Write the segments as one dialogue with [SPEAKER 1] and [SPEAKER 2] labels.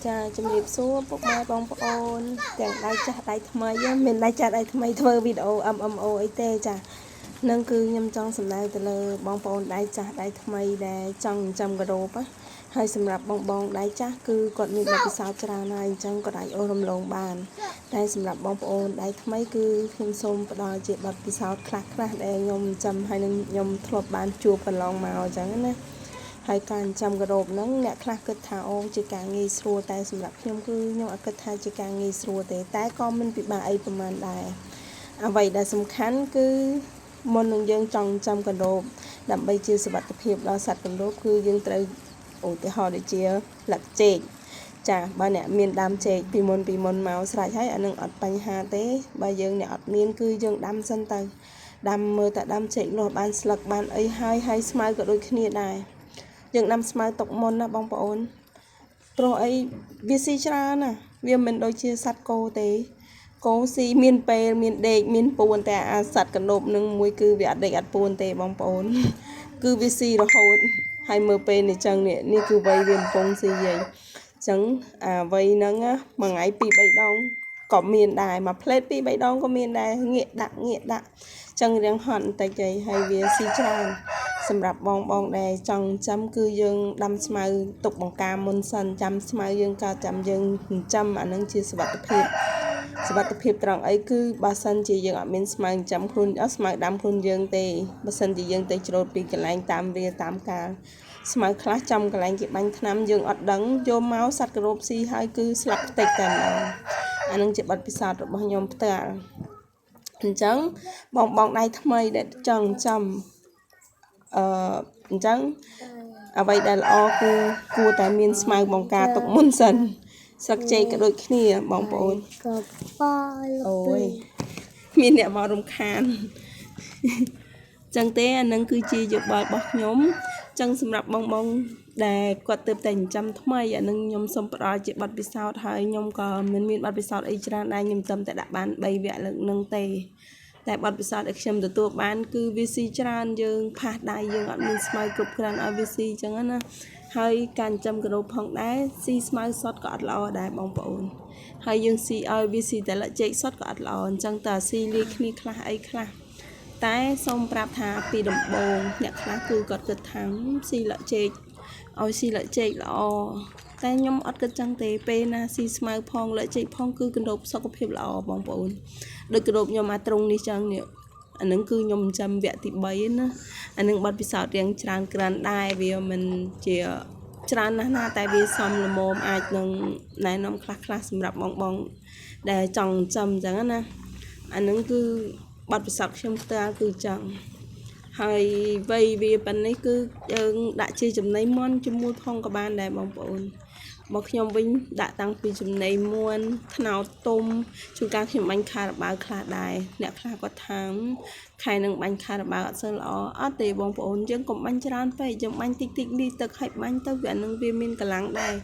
[SPEAKER 1] ចាជំរាបសួរពុកម៉ែបងប្អូនទាំងដៃចាស់ដៃថ្មីមានដៃចាស់ដៃថ្មីធ្វើវីដេអូ MMO អីទេចានឹងគឺខ្ញុំចង់សម្ដៅទៅលើបងប្អូនដៃចាស់ដៃថ្មីដែលចង់ចាំកាដូបហើយសម្រាប់បងដៃចាស់គឺគាត់មានបទពិសោធន៍ច្រើនហើយអញ្ចឹងគាត់អាចអូសរំលងបានតែសម្រាប់បងប្អូនដៃថ្មីគឺខ្ញុំសូមផ្ដល់ជាបទពិសោធន៍ខ្លះៗដែលខ្ញុំចាំហើយនឹងខ្ញុំធ្លាប់បានជួបកន្លងមកអញ្ចឹងណាហើយការចាំកាដូបហ្នឹងអ្នកខ្លះគិតថាអូជាការងាយស្រួលតែសម្រាប់ខ្ញុំគឺខ្ញុំអត់គិតថាជាការងាយស្រួលទេតែក៏មិនពិបាកអីប្រហែលដែរអ្វីដែលសំខាន់គឺមុននឹងយើងចង់ចាំកាដូបដើម្បីជាសុវត្ថិភាពដល់សត្វកាដូបគឺយើងត្រូវឧទាហរណ៍ដូចជាលក្ខចេកចាបើអ្នកមានដាំចេកពីមុនមកស្រេចហើយអានឹងអត់បញ្ហាទេបើយើងអ្នកអត់មានគឺយើងដាំសិនទៅដាំមើលតែដាំចេកលាស់បានស្លឹកបានអីហើយស្មៅក៏ដូចគ្នាដែរយើងដាំស្មៅទុកមុនណាបងប្អូនព្រោះអីវាស៊ីច្រើនណាវាមិនដូចជាសត្វគោទេគោស៊ីមានពេលមានដេកមានពួនតែអាសត្វកណ្ដូបនឹងមួយគឺវាអត់ដេកអត់ពួនទេបងប្អូនគឺវាស៊ីរហូតហើយមើលពេលនេះចឹងនេះគឺវ័យវាកំពុងស៊ីយាយចឹងអាវ័យហ្នឹងមួយថ្ងៃ2 3ដងក៏មានដែរមួយផ្លេត2 3ដងក៏មានដែរងាកដាក់ចឹងរៀងហត់បន្តិចហើយវាស៊ីច្រើនសម្រាប់បងដែលចង់ចាំគឺយើងដាំស្មៅទុកបង្ការមុនសិនចាំស្មៅយើងក៏ចាំយើងចាំអានឹងជាសុវត្ថិភាពត្រង់អីគឺបើសិនជាយើងអត់មានស្មៅចាំខ្លួនស្មៅដាំខ្លួនយើងទេបើសិនជាយើងទៅច្រូតពីកន្លែងតាមវាតាមកាលស្មៅខ្លះចំកន្លែងគេបាញ់ថ្នាំយើងអត់ដឹងយកមកសត្វកាដូបស៊ីហើយគឺស្លាប់តិចតែម្ដងអានឹងជាបទពិសោធន៍របស់ខ្ញុំផ្ទាល់អញ្ចឹងបងដៃថ្មីដែលចង់ចាំអញ្ចឹងអ្វីដែលល្អគឺគួរតែមានស្មៅបង្ការទុកមុនសិនស្លឹកចេកក៏ដូចគ្នាបងប្អូនអូយមានអ្នកមករំខានចឹងទេអានឹងគឺជាយោបល់របស់ខ្ញុំចឹងសម្រាប់បងដែលគាត់ទើបតែចិញ្ចឹមថ្មីអានឹងខ្ញុំសូមផ្ដល់ជាបទពិសោធន៍ហើយខ្ញុំក៏មិនមានបទពិសោធន៍អីច្រើនដែរខ្ញុំតែដាក់បាន3វគ្គលើកនឹងទេតែបទពិសោធន៍ដែលខ្ញុំទទួលបានគឺវាស៊ីច្រើនយើងផាសដៃយើងអត់មានស្មៅគ្រប់គ្រាន់ឲ្យវាស៊ីចឹងណាហើយការចិញ្ចឹមកាដូបផងដែរស៊ីស្មៅសុទ្ធក៏អត់ល្អដែរបងប្អូនហើយយើងស៊ីឲ្យវាស៊ីតែលក្ខចេកសុទ្ធក៏អត់ល្អអញ្ចឹងតើស៊ីលាយគ្នាខ្លះអីខ្លះតែសូមប្រាប់ថាពីដំបូងអ្នកខ្លះគឺគាត់គិតថាស៊ីលក្ខចេកឲ្យស៊ីលក្ខចេកល្អតែខ្ញុំអត់គិតចឹងទេពេលណាស៊ីស្មៅផងលក្ខចេកផងគឺកាដូបសុខភាពល្អបងប្អូនដូចកាដូបខ្ញុំអាត្រង់នេះចឹងនេះអានឹងគឺខ្ញុំចាំវគ្គទី3ណាអានឹងបទពិសោធន៍រៀងច្រើនក្រាន់ដែរវាមិនជាច្រើនណាស់តែវាសមល្មមអាចនឹងណែនាំខ្លះសម្រាប់បងដែលចង់ចាំអញ្ចឹងណាអានឹងគឺបទពិសោធន៍ខ្ញុំផ្ទាល់គឺចឹងហើយវ័យវាប៉ុណ្នេះគឺយើងដាក់ជាចំណីមាន់ជាមួយផងក៏បានដែរបងប្អូនមកខ្ញុំវិញដាក់តាំងពីចំណីមួនថ្នោតទុំជួនកាលខ្ញុំបាញ់ខារ៉ាបាវខ្លះដែរអ្នកខ្លះគាត់ថាខែនឹងបាញ់ខារ៉ាបាវអត់សូវល្អអត់ទេបងប្អូនយើងកុំបាញ់ច្រើនពេកយើងបាញ់តិចលីទឹកឲ្យបាញ់ទៅវានឹងវាមានកម្លាំងដែរ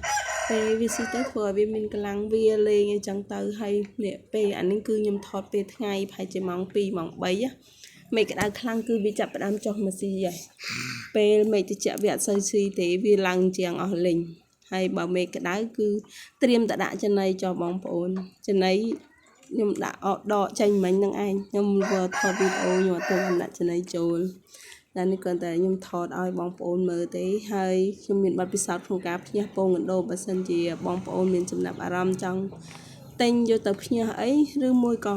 [SPEAKER 1] ពេលវាស៊ីទៅធ្វើឲ្យវាមានកម្លាំងវាលេងអីចឹងទៅហើយនេះពេលអានេះគឺខ្ញុំថតពេលថ្ងៃប្រហែលជាម៉ោង2ម៉ោង3មេឃក្តៅខ្លាំងគឺវាចាប់ផ្ដើមចុះមកស៊ីហើយពេលមេឃត្រជាក់វាអត់សូវស៊ីទេវាឡើងជាងអស់លេងហើយបើមេឃក្តៅគឺត្រៀមតែដាក់ចំណីចុះបងប្អូនចំណីខ្ញុំដាក់ដកចេញមិញនឹងឯងខ្ញុំvừaថតវីដេអូខ្ញុំអត់ទៅដាក់ចំណីចូលតែនេះគ្រាន់តែខ្ញុំថតឲ្យបងប្អូនមើលទេហើយខ្ញុំមានបទពិសោធន៍ក្នុងការផ្ញើពងកណ្ដូបបើសិនជាបងប្អូនមានចំណាប់អារម្មណ៍ចង់ទិញយកទៅផ្ញើអីឬមួយក៏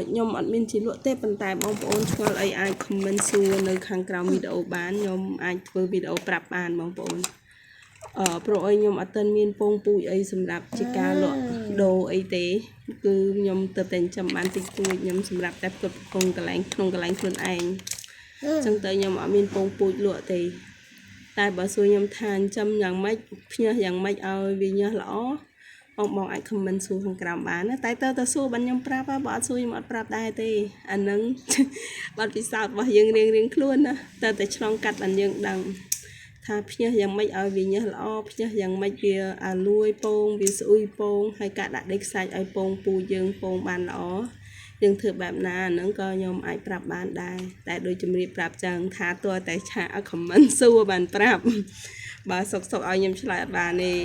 [SPEAKER 1] ខ្ញុំអត់មានជាលក់ទេប៉ុន្តែបងប្អូនឆ្ងល់អីអាច comment សួរនៅខាងក្រោមវីដេអូបានខ្ញុំអាចធ្វើវីដេអូប្រាប់បានបងប្អូនព្រោះខ្ញុំអត់ទាន់មានពងពូជអីសម្រាប់ជាការលក់ដូរអីទេគឺខ្ញុំទៅតែចាំបានតិចតួចខ្ញុំសម្រាប់តែផ្គត់ផ្គង់កន្លែងក្នុងកន្លែងខ្លួនឯងអញ្ចឹងទៅខ្ញុំអត់មានពងពូជលក់ទេតែបើសួរខ្ញុំថាចាំយ៉ាងម៉េចផ្ញើយ៉ាងម៉េចឲ្យវាញើសល្អបងអាច comment សួរខាងក្រោមបានណាតែតើសួរបានខ្ញុំប្រាប់បើអត់សួរខ្ញុំអត់ប្រាប់ដែរទេអានឹងបាត់ពិសោធន៍របស់យើងរៀងខ្លួនណាតែឆ្លងកាត់បានយើងដឹងថាផ្ញើយ៉ាងម៉េចឲ្យវាញើសល្អផ្ញើយ៉ាងម៉េចវាអាលួយពងវាស្អុយពងហើយការដាក់ដេកខ្សាច់ឲ្យពងពូយើងពងបានល្អយើងធ្វើបែបណាហ្នឹងក៏ខ្ញុំអាចប្រាប់បានដែរតែដូចជំរាបប្រាប់ចឹងថាតើតែឆា comment សួរបានប្រាប់បើសុកឲ្យខ្ញុំឆ្លើយអត់បានទេ